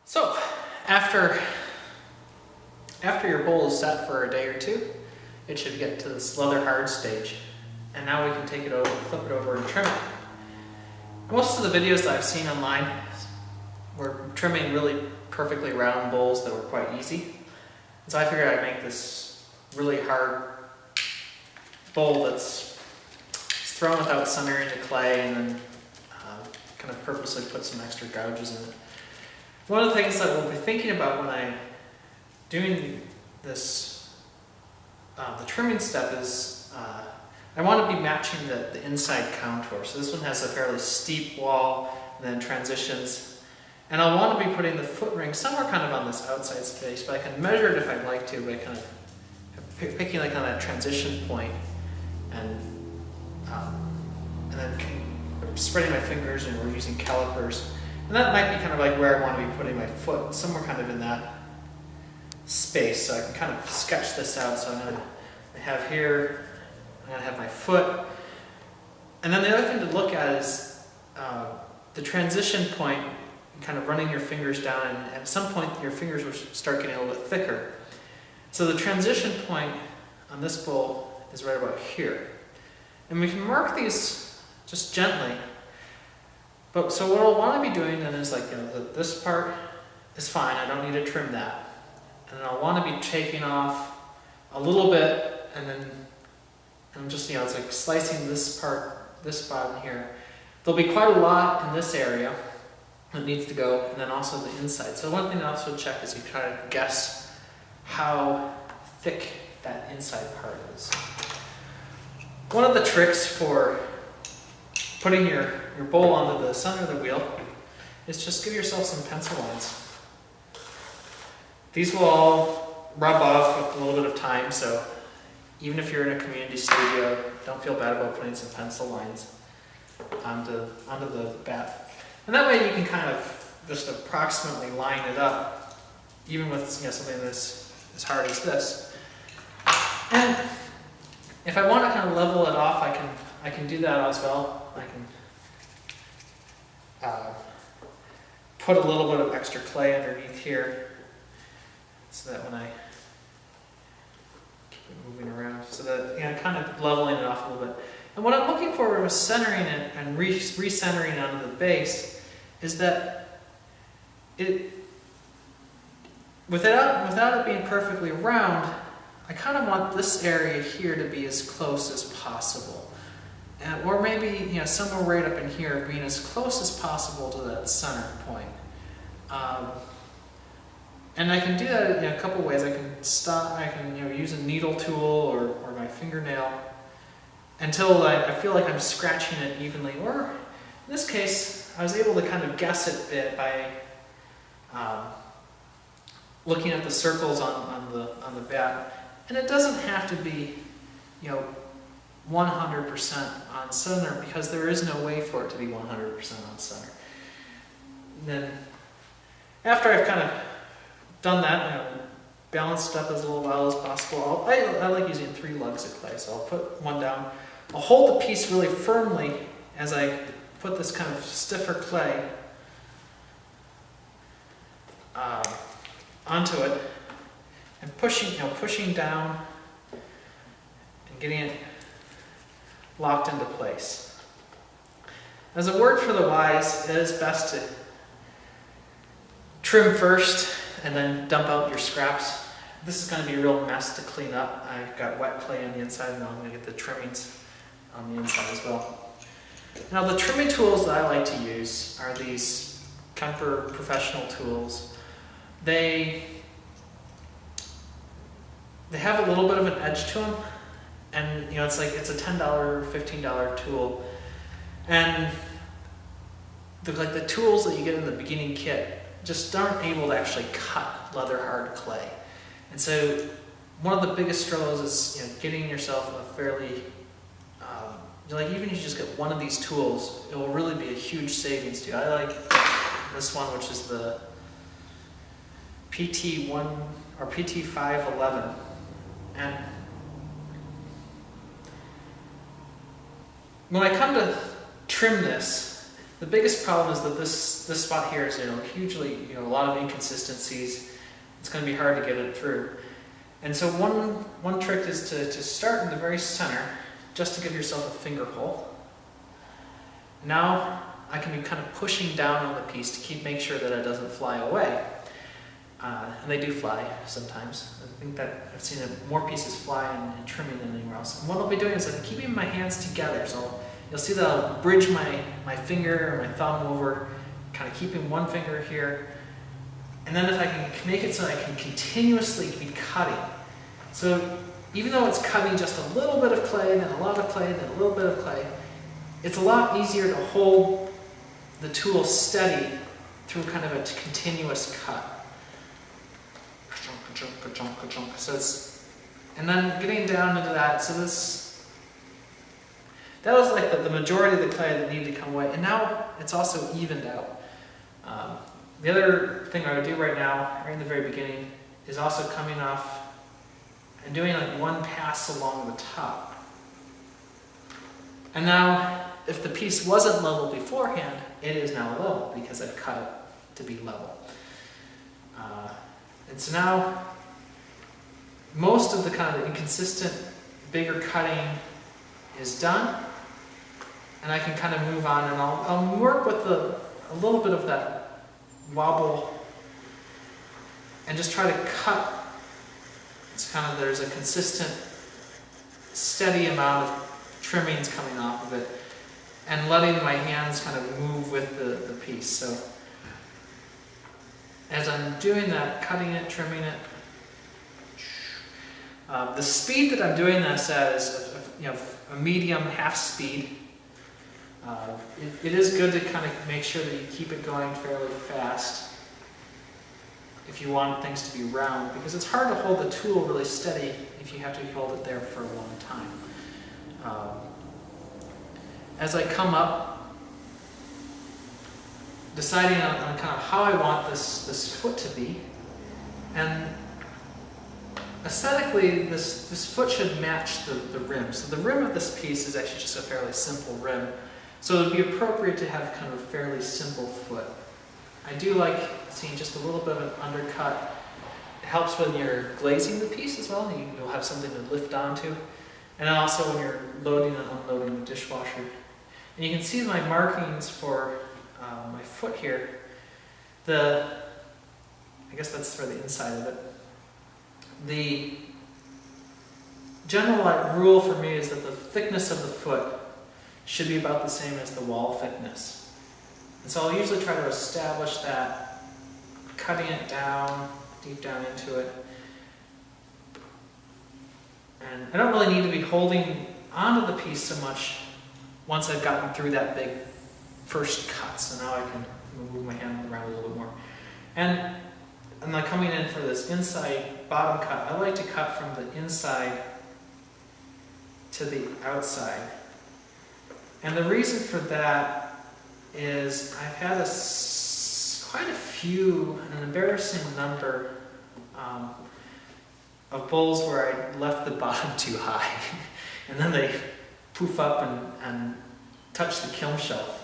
So after your bowl is set for a day or two, it should get to this leather hard stage. And now we can take it over, flip it over and trim it. Most of the videos that I've seen online were trimming really perfectly round bowls that were quite easy. And so I figured I'd make this really hard bowl that's thrown without centering the clay, and then kind of purposely put some extra gouges in it. One of the things that we'll be thinking about when I'm doing this, the trimming step, is I want to be matching the inside contour. So this one has a fairly steep wall and then transitions. And I'll want to be putting the foot ring somewhere kind of on this outside space, but I can measure it if I'd like to by kind of picking like on that transition point and then spreading my fingers, and we're using calipers. And that might be kind of like where I want to be putting my foot, somewhere kind of in that space. So I can kind of sketch this out. So I'm going to have here, I'm going to have my foot. And then the other thing to look at is the transition point, kind of running your fingers down, and at some point your fingers will start getting a little bit thicker. So the transition point on this bowl is right about here. And we can mark these just gently. But so what I'll want to be doing then is, like, this part is fine, I don't need to trim that. And then I'll want to be taking off a little bit, and then I'm just, it's like slicing this part, this spot in here. There'll be quite a lot in this area that needs to go, and then also the inside. So one thing to also check is you try to guess how thick that inside part is. One of the tricks for putting your bowl onto the center of the wheel is just give yourself some pencil lines. These will all rub off with a little bit of time, so even if you're in a community studio, don't feel bad about putting some pencil lines onto the bat. And that way you can kind of just approximately line it up, even with something that's as hard as this. And if I want to kind of level it off, I can do that as well. I can put a little bit of extra clay underneath here, so that when I keep it moving around, so that kind of leveling it off a little bit. And what I'm looking for with centering it and recentering it onto the base is that without it being perfectly round, I kind of want this area here to be as close as possible. Or maybe somewhere right up in here, being as close as possible to that center point. And I can do that in a couple ways. I can use a needle tool or my fingernail until I feel like I'm scratching it evenly. Or in this case, I was able to kind of guess it a bit by looking at the circles on the bat. And it doesn't have to be 100% on center, because there is no way for it to be 100% on center. And then after I've kind of done that, balanced it up as well as possible, I like using 3 lugs of clay. So I'll put one down. I'll hold the piece really firmly as I put this kind of stiffer clay onto it, and pushing down and getting it locked into place. As a word for the wise, it is best to trim first and then dump out your scraps. This is going to be a real mess to clean up. I've got wet clay on the inside, and now I'm going to get the trimmings on the inside as well. Now, the trimming tools that I like to use are these Kemper professional tools. They have a little bit of an edge to them. And it's a $10 or $15 tool, and the tools that you get in the beginning kit just aren't able to actually cut leather hard clay. And so one of the biggest struggles is getting yourself a fairly even if you just get one of these tools, it will really be a huge savings to you. I like this one, which is the PT1 or PT511, and when I come to trim this, The biggest problem is that this spot here is hugely a lot of inconsistencies. It's going to be hard to get it through. And so one trick is to start in the very center, just to give yourself a finger hole. Now I can be kind of pushing down on the piece to make sure that it doesn't fly away. And they do fly sometimes. I think that I've seen more pieces fly in trimming than anywhere else. And what I'll be doing is I'm keeping my hands together. So you'll see that I'll bridge my finger or my thumb over, kind of keeping one finger here. And then if I can make it so I can continuously be cutting. So even though it's cutting just a little bit of clay, then a lot of clay, then a little bit of clay, it's a lot easier to hold the tool steady through kind of a continuous cut. So and then getting down into that, so that was like the majority of the clay that needed to come away, and now it's also evened out. The other thing I would do right now, right in the very beginning, is also coming off and doing like one pass along the top. And now, if the piece wasn't level beforehand, it is now level because I've cut it to be level. And so now, most of the kind of inconsistent, bigger cutting is done, and I can kind of move on, and I'll work with a little bit of that wobble, and just try to cut. It's kind of, there's a consistent, steady amount of trimmings coming off of it, and letting my hands kind of move with the piece. So as I'm doing that, cutting it, trimming it, the speed that I'm doing this at is a medium half speed. It is good to kind of make sure that you keep it going fairly fast if you want things to be round, because it's hard to hold the tool really steady if you have to hold it there for a long time. As I come up, deciding on kind of how I want this foot to be, and aesthetically this foot should match the rim. So the rim of this piece is actually just a fairly simple rim, so it would be appropriate to have kind of a fairly simple foot. I do like seeing just a little bit of an undercut. It helps when you're glazing the piece as well, you'll have something to lift onto, and also when you're loading and unloading the dishwasher. And you can see my markings for my foot here. I guess that's for the inside of it. The general rule for me is that the thickness of the foot should be about the same as the wall thickness. And so I'll usually try to establish that, cutting it down, deep down into it. And I don't really need to be holding onto the piece so much once I've gotten through that big first cut. So now I can move my hand around a little bit more. And I'm like coming in for this inside bottom cut. I like to cut from the inside to the outside. And the reason for that is I've had quite a few, an embarrassing number of bowls where I left the bottom too high. And then they poof up and touch the kiln shelf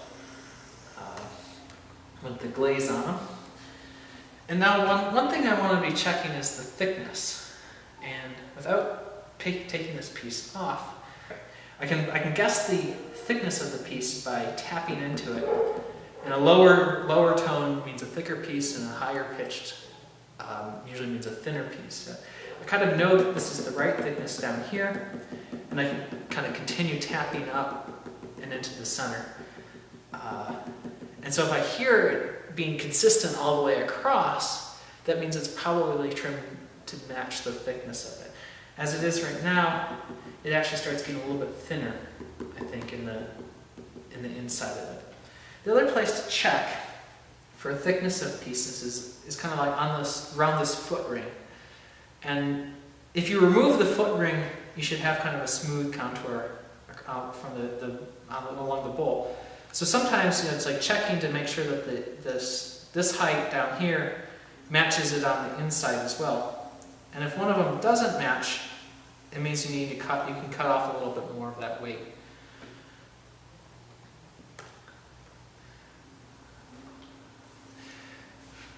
with the glaze on them. And now one thing I want to be checking is the thickness. And without taking this piece off, I can guess the thickness of the piece by tapping into it. And a lower tone means a thicker piece, and a higher pitched usually means a thinner piece. I kind of know that this is the right thickness down here, and I can kind of continue tapping up and into the center. And so if I hear it being consistent all the way across, that means it's probably trimmed to match the thickness of it. As it is right now, it actually starts getting a little bit thinner, I think, in the inside of it. The other place to check for thickness of pieces is kind of like around this foot ring. And if you remove the foot ring, you should have kind of a smooth contour from along the bowl. So sometimes it's like checking to make sure that this height down here matches it on the inside as well. And if one of them doesn't match, it means you need to cut. You can cut off a little bit more of that weight.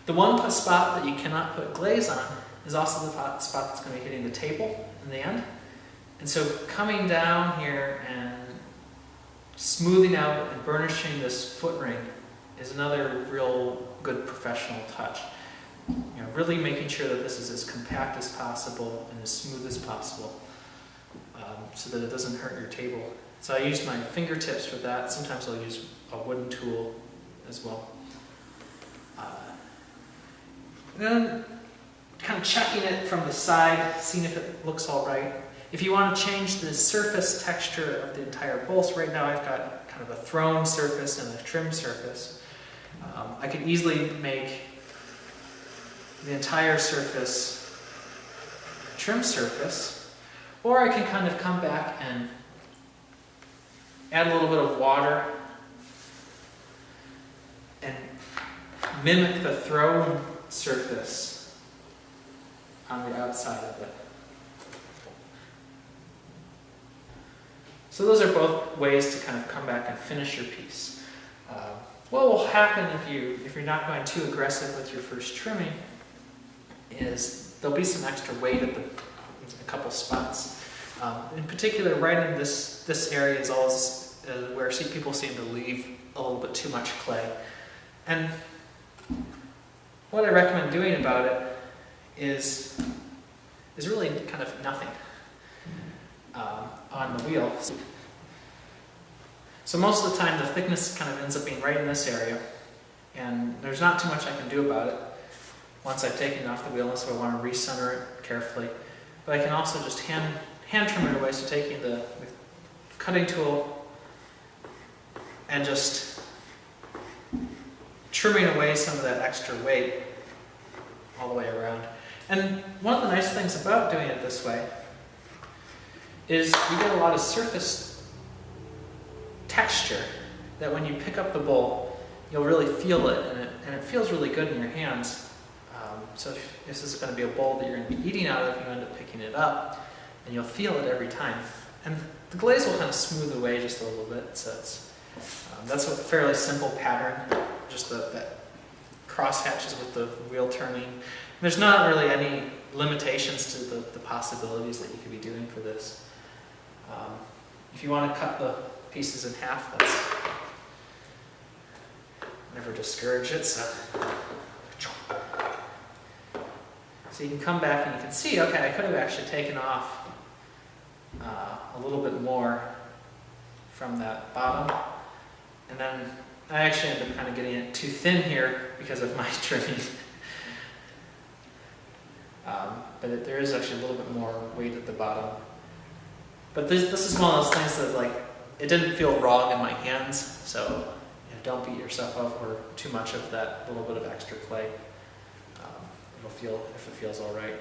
The one spot that you cannot put glaze on is also the spot that's going to be hitting the table in the end. And so coming down here and smoothing out and burnishing this foot ring is another real good professional touch. Really making sure that this is as compact as possible and as smooth as possible, so that it doesn't hurt your table. So I use my fingertips for that. Sometimes I'll use a wooden tool as well. Then kind of checking it from the side, seeing if it looks all right. If you want to change the surface texture of the entire bowl, so right now I've got kind of a thrown surface and a trim surface. I could easily make the entire surface a trim surface, or I can kind of come back and add a little bit of water and mimic the thrown surface on the outside of it. So those are both ways to kind of come back and finish your piece. What will happen if you're not going too aggressive with your first trimming is there'll be some extra weight at a couple spots. In particular, right in this area is always where people seem to leave a little bit too much clay. And what I recommend doing about it is really kind of nothing on the wheel. So most of the time the thickness kind of ends up being right in this area, and there's not too much I can do about it once I've taken it off the wheel, so I want to recenter it carefully. But I can also just hand trim it away, so taking the cutting tool and just trimming away some of that extra weight all the way around. And one of the nice things about doing it this way is you get a lot of surface texture that when you pick up the bowl, you'll really feel it, and it feels really good in your hands. So if this is going to be a bowl that you're going to be eating out of, you end up picking it up, and you'll feel it every time. And the glaze will kind of smooth away just a little bit. So that's a fairly simple pattern, just that cross hatches with the wheel turning. There's not really any limitations to the possibilities that you could be doing for this. If you want to cut the pieces in half, that's never discourage it. So you can come back and you can see, okay, I could have actually taken off a little bit more from that bottom, and then I actually ended up kind of getting it too thin here because of my trimming. But there is actually a little bit more weight at the bottom. But this is one of those things that, it didn't feel wrong in my hands, so don't beat yourself up over too much of that little bit of extra clay. It'll feel if it feels all right.